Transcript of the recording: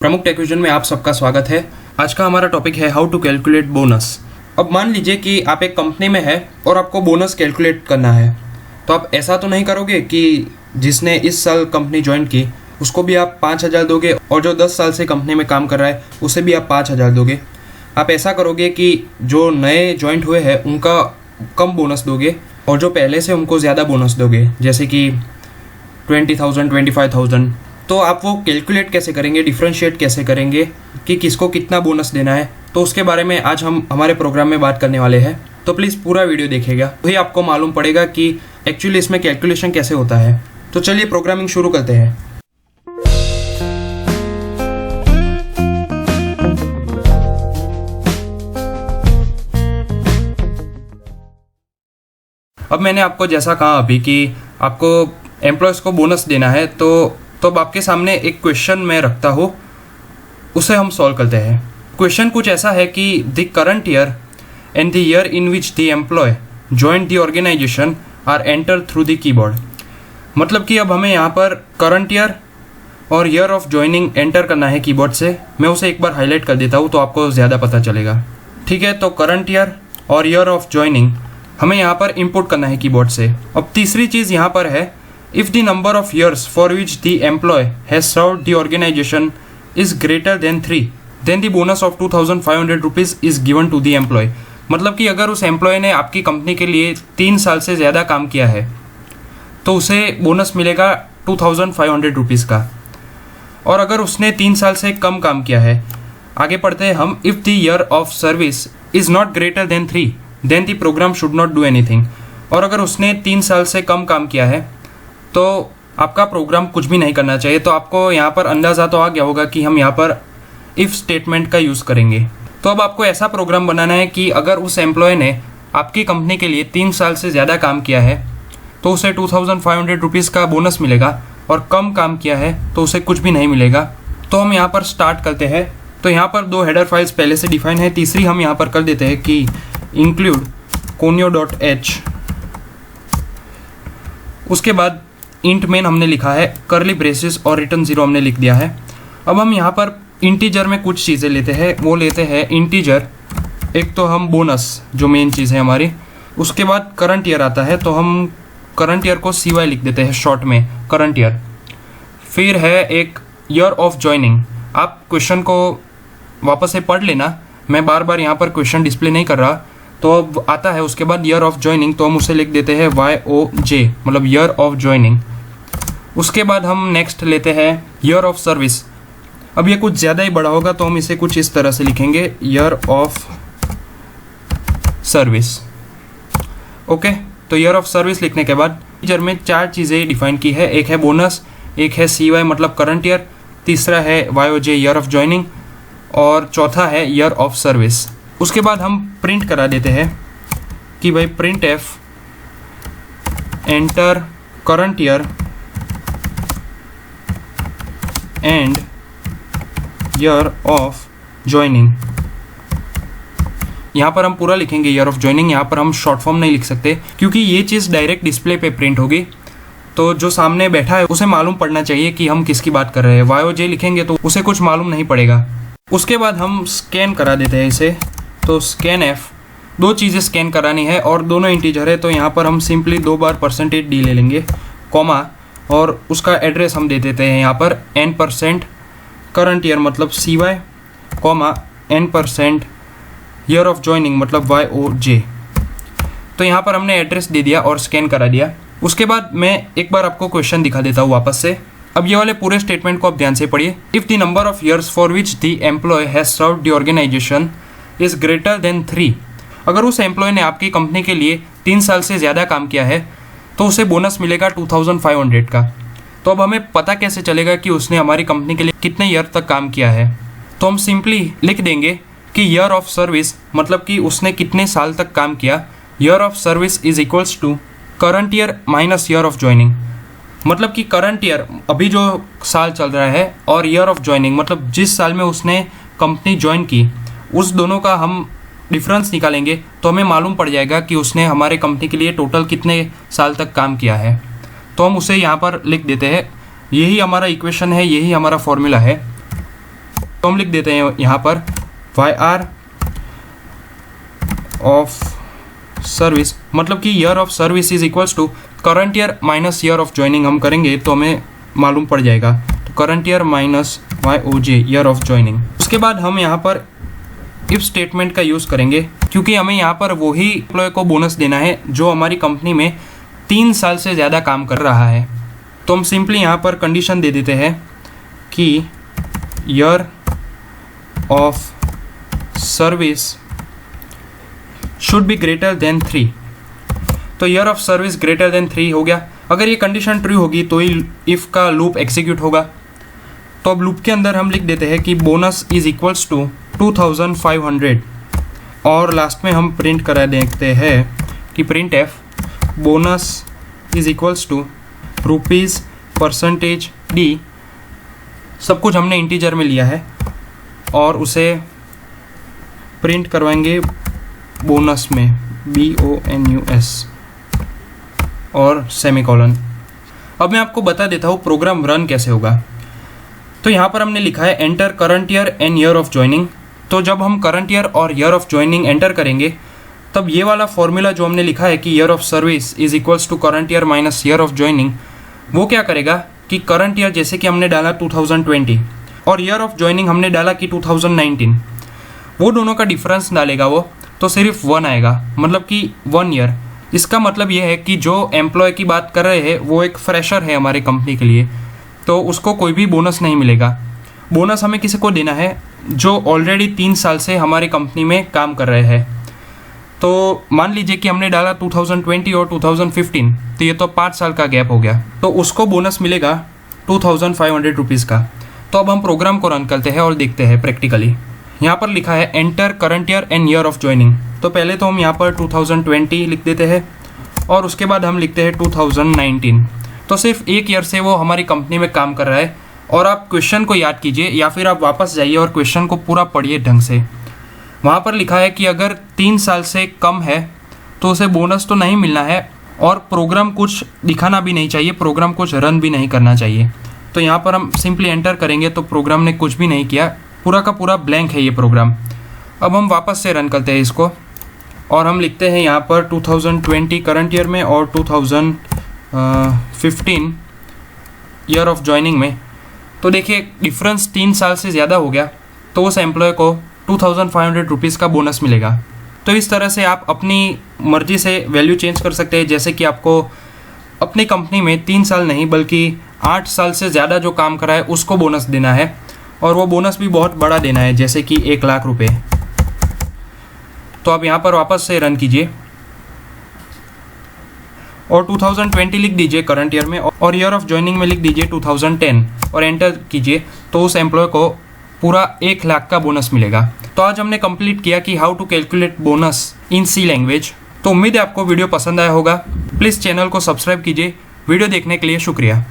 प्रमुख टेक्विजन में आप सबका स्वागत है। आज का हमारा टॉपिक है हाउ टू कैलकुलेट बोनस। अब मान लीजिए कि आप एक कंपनी में है और आपको बोनस कैलकुलेट करना है, तो आप ऐसा तो नहीं करोगे कि जिसने इस साल कंपनी ज्वाइन की उसको भी आप 5,000 दोगे और जो 10 साल से कंपनी में काम कर रहा है उसे भी आप 5,000 दोगे। आप ऐसा करोगे कि जो नए ज्वाइंट हुए हैं उनका कम बोनस दोगे और जो पहले से उनको ज़्यादा बोनस दोगे, जैसे कि 20,000 25,000। तो आप वो कैलकुलेट कैसे करेंगे, डिफ्रेंशिएट कैसे करेंगे कि किसको कितना बोनस देना है, तो उसके बारे में आज हम हमारे प्रोग्राम में बात करने वाले हैं। तो प्लीज़ पूरा वीडियो देखिएगा, वही आपको मालूम पड़ेगा कि एक्चुअली इसमें कैलकुलेशन कैसे होता है। तो चलिए प्रोग्रामिंग शुरू करते हैं। अब मैंने आपको जैसा कहा अभी कि आपको एम्प्लॉयज़ को बोनस देना है, तो अब आपके सामने एक क्वेश्चन मैं रखता हूँ, उसे हम सॉल्व करते हैं। क्वेश्चन कुछ ऐसा है कि the current year and the year in which the employ joint the organization are enter through the keyboard. मतलब कि अब हमें यहाँ पर करंट ईयर और ईयर ऑफ ज्वाइनिंग एंटर करना है कीबोर्ड से। मैं उसे एक बार हाईलाइट कर देता हूँ तो आपको ज़्यादा पता चलेगा। ठीक है, तो करंट ईयर और ईयर ऑफ ज्वाइनिंग हमें यहाँ पर इनपुट करना है कीबोर्ड से। अब तीसरी चीज़ यहाँ पर है, if the number of years for which the employee has served the organization is greater than 3, then the bonus of 2,500 rupees is given to the employee। मतलब कि अगर उस एम्प्लॉय ने आपकी कंपनी के लिए 3 साल से ज़्यादा काम किया है तो उसे बोनस मिलेगा 2,500 रुपीज़ का। और अगर उसने 3 साल से कम काम किया है, आगे पढ़ते हैं हम, if the year of service is not greater than 3, then the program should not do anything। और अगर उसने 3 साल से कम काम किया है तो आपका प्रोग्राम कुछ भी नहीं करना चाहिए। तो आपको यहाँ पर अंदाज़ा तो आ गया होगा कि हम यहाँ पर इफ़ स्टेटमेंट का यूज़ करेंगे। तो अब आपको ऐसा प्रोग्राम बनाना है कि अगर उस एम्प्लॉय ने आपकी कंपनी के लिए 3 साल से ज़्यादा काम किया है तो उसे 2,500 रुपीज़ का बोनस मिलेगा, और कम काम किया है तो उसे कुछ भी नहीं मिलेगा। तो हम यहाँ पर स्टार्ट करते हैं। तो यहाँ पर 2 हेडर फाइल्स पहले से डिफाइन है, तीसरी हम यहाँ पर कर देते हैं कि इंक्लूड conio.h। उसके बाद इंट मेन हमने लिखा है, करली ब्रेसेस और रिटर्न 0 हमने लिख दिया है। अब हम यहाँ पर इंटीजर में कुछ चीज़ें लेते हैं। वो लेते हैं इंटीजर, एक तो हम बोनस जो मेन चीज़ है हमारी, उसके बाद करंट ईयर आता है तो हम करंट ईयर को CY लिख देते हैं शॉर्ट में, करंट ईयर। फिर है एक ईयर ऑफ ज्वाइनिंग। आप क्वेश्चन को वापस से पढ़ लेना, मैं बार बार यहाँ पर क्वेश्चन डिस्प्ले नहीं कर रहा। तो अब आता है उसके बाद ईयर ऑफ ज्वाइनिंग, तो हम उसे लिख देते हैं YOJ, मतलब ईयर ऑफ ज्वाइनिंग। उसके बाद हम नेक्स्ट लेते हैं ईयर ऑफ सर्विस। अब ये कुछ ज़्यादा ही बड़ा होगा तो हम इसे कुछ इस तरह से लिखेंगे, ईयर ऑफ सर्विस। ओके, तो ईयर ऑफ सर्विस लिखने के बाद टीचर में 4 चीज़ें डिफाइन की है। एक है बोनस, एक है CY मतलब करंट ईयर, तीसरा है YOJ ईयर ऑफ ज्वाइनिंग, और चौथा है ईयर ऑफ सर्विस। उसके बाद हम प्रिंट करा देते हैं कि भाई print F enter current year and year of joining. यहाँ पर हम पूरा लिखेंगे ईयर ऑफ ज्वाइनिंग, यहाँ पर हम शॉर्ट फॉर्म नहीं लिख सकते क्योंकि ये चीज़ डायरेक्ट डिस्प्ले पे प्रिंट होगी, तो जो सामने बैठा है उसे मालूम पड़ना चाहिए कि हम किसकी बात कर रहे हैं। YOJ लिखेंगे तो उसे कुछ मालूम नहीं पड़ेगा। उसके बाद हम स्कैन करा देते हैं इसे, तो स्कैन F, 2 चीज़ें स्कैन करानी है और दोनों इंटीजर है, तो यहाँ पर हम सिंपली 2 बार %D ले लेंगे, कॉमा, और उसका एड्रेस हम दे देते हैं यहाँ पर N% करंट ईयर मतलब CY, comma N% year of joining मतलब YOJ। तो यहाँ पर हमने एड्रेस दे दिया और स्कैन करा दिया। उसके बाद मैं एक बार आपको क्वेश्चन दिखा देता हूँ वापस से। अब ये वाले पूरे स्टेटमेंट को आप ध्यान से पढ़िए। If the number of years for which the employ has served the organization is greater than 3, अगर उस एम्प्लॉय ने आपकी कंपनी के लिए 3 साल से ज़्यादा काम किया है तो उसे बोनस मिलेगा 2,500 का। तो अब हमें पता कैसे चलेगा कि उसने हमारी कंपनी के लिए कितने ईयर तक काम किया है? तो हम सिंपली लिख देंगे कि ईयर ऑफ सर्विस मतलब कि उसने कितने साल तक काम किया, year of service is equals to current year minus year of joining. मतलब कि करंट ईयर अभी जो साल चल रहा है और ईयर ऑफ ज्वाइनिंग मतलब जिस साल में उसने कंपनी ज्वाइन की, उस दोनों का हम डिफरेंस निकालेंगे तो हमें मालूम पड़ जाएगा कि उसने हमारे कंपनी के लिए टोटल कितने साल तक काम किया है। तो हम उसे यहाँ पर लिख देते हैं। यही हमारा इक्वेशन है, यही हमारा फॉर्मूला है। तो हम लिख देते हैं यहाँ पर वाई आर ऑफ सर्विस, मतलब कि year of service is equals to current year minus year of joining हम करेंगे तो हमें मालूम पड़ जाएगा। तो current year minus Y O J year of joining. उसके बाद हम यहाँ पर इफ स्टेटमेंट का यूज़ करेंगे, क्योंकि हमें यहाँ पर वही एम्प्लॉय को बोनस देना है जो हमारी कंपनी में 3 साल से ज़्यादा काम कर रहा है। तो हम सिंपली यहाँ पर कंडीशन दे देते हैं कि year of service should be greater than 3। तो year of service greater than 3 हो गया। अगर ये कंडीशन ट्रू होगी तो ही इफ़ का लूप एग्जीक्यूट होगा। तो अब लूप के अंदर हम लिख देते हैं कि बोनस इज इक्वल्स टू 2500 और लास्ट में हम प्रिंट करा देखते हैं कि print F bonus is equals to rupees percentage D, सब कुछ हमने इंटीजर में लिया है और उसे प्रिंट करवाएंगे बोनस में BONUS और सेमीकोलन। अब मैं आपको बता देता हूँ प्रोग्राम रन कैसे होगा। तो यहाँ पर हमने लिखा है enter current year and year of joining. तो जब हम करंट ईयर और ईयर ऑफ ज्वाइनिंग एंटर करेंगे तब ये वाला फॉर्मूला जो हमने लिखा है कि year of service is equals to current year minus year of joining, वो क्या करेगा कि करंट ईयर जैसे कि हमने डाला 2020 और ईयर ऑफ ज्वाइनिंग हमने डाला कि 2019, वो दोनों का डिफरेंस डालेगा वो, तो सिर्फ 1 आएगा, मतलब कि 1 ईयर। इसका मतलब ये है कि जो एम्प्लॉय की बात कर रहे हैं वो एक फ्रेशर है हमारी कंपनी के लिए, तो उसको कोई भी बोनस नहीं मिलेगा। बोनस हमें किसी को देना है जो ऑलरेडी 3 साल से हमारी कंपनी में काम कर रहे हैं। तो मान लीजिए कि हमने डाला 2020 और 2015, तो ये तो 5 साल का गैप हो गया, तो उसको बोनस मिलेगा 2500 रुपीज़ का। तो अब हम प्रोग्राम को रन करते हैं और देखते हैं प्रैक्टिकली। यहाँ पर लिखा है enter current year and year of joining. तो पहले तो हम यहाँ पर 2020 लिख देते हैं और उसके बाद हम लिखते हैं 2019। तो सिर्फ 1 ईयर से वो हमारी कंपनी में काम कर रहा है। और आप क्वेश्चन को याद कीजिए या फिर आप वापस जाइए और क्वेश्चन को पूरा पढ़िए ढंग से। वहाँ पर लिखा है कि अगर 3 साल से कम है तो उसे बोनस तो नहीं मिलना है और प्रोग्राम कुछ दिखाना भी नहीं चाहिए, प्रोग्राम कुछ रन भी नहीं करना चाहिए। तो यहाँ पर हम सिंपली एंटर करेंगे तो प्रोग्राम ने कुछ भी नहीं किया, पूरा का पूरा ब्लैंक है ये प्रोग्राम। अब हम वापस से रन करते हैं इसको और हम लिखते हैं यहाँ पर 2020 करंट ईयर में और 2015 ईयर ऑफ ज्वाइनिंग में। तो देखिए डिफरेंस 3 साल से ज़्यादा हो गया, तो उस एम्प्लॉय को 2500 रुपीज़ का बोनस मिलेगा। तो इस तरह से आप अपनी मर्जी से वैल्यू चेंज कर सकते हैं, जैसे कि आपको अपनी कंपनी में 3 साल नहीं बल्कि 8 साल से ज़्यादा जो काम करा है उसको बोनस देना है, और वो बोनस भी बहुत बड़ा देना है, जैसे कि 1 लाख रुपए। तो आप यहाँ पर वापस से रन कीजिए और 2020 लिख दीजिए करंट ईयर में और ईयर ऑफ ज्वाइनिंग में लिख दीजिए 2010 और एंटर कीजिए, तो उस एम्प्लॉय को पूरा 1 लाख का बोनस मिलेगा। तो आज हमने कंप्लीट किया कि how to calculate bonus in C language. तो उम्मीद है आपको वीडियो पसंद आया होगा। प्लीज़ चैनल को सब्सक्राइब कीजिए। वीडियो देखने के लिए शुक्रिया।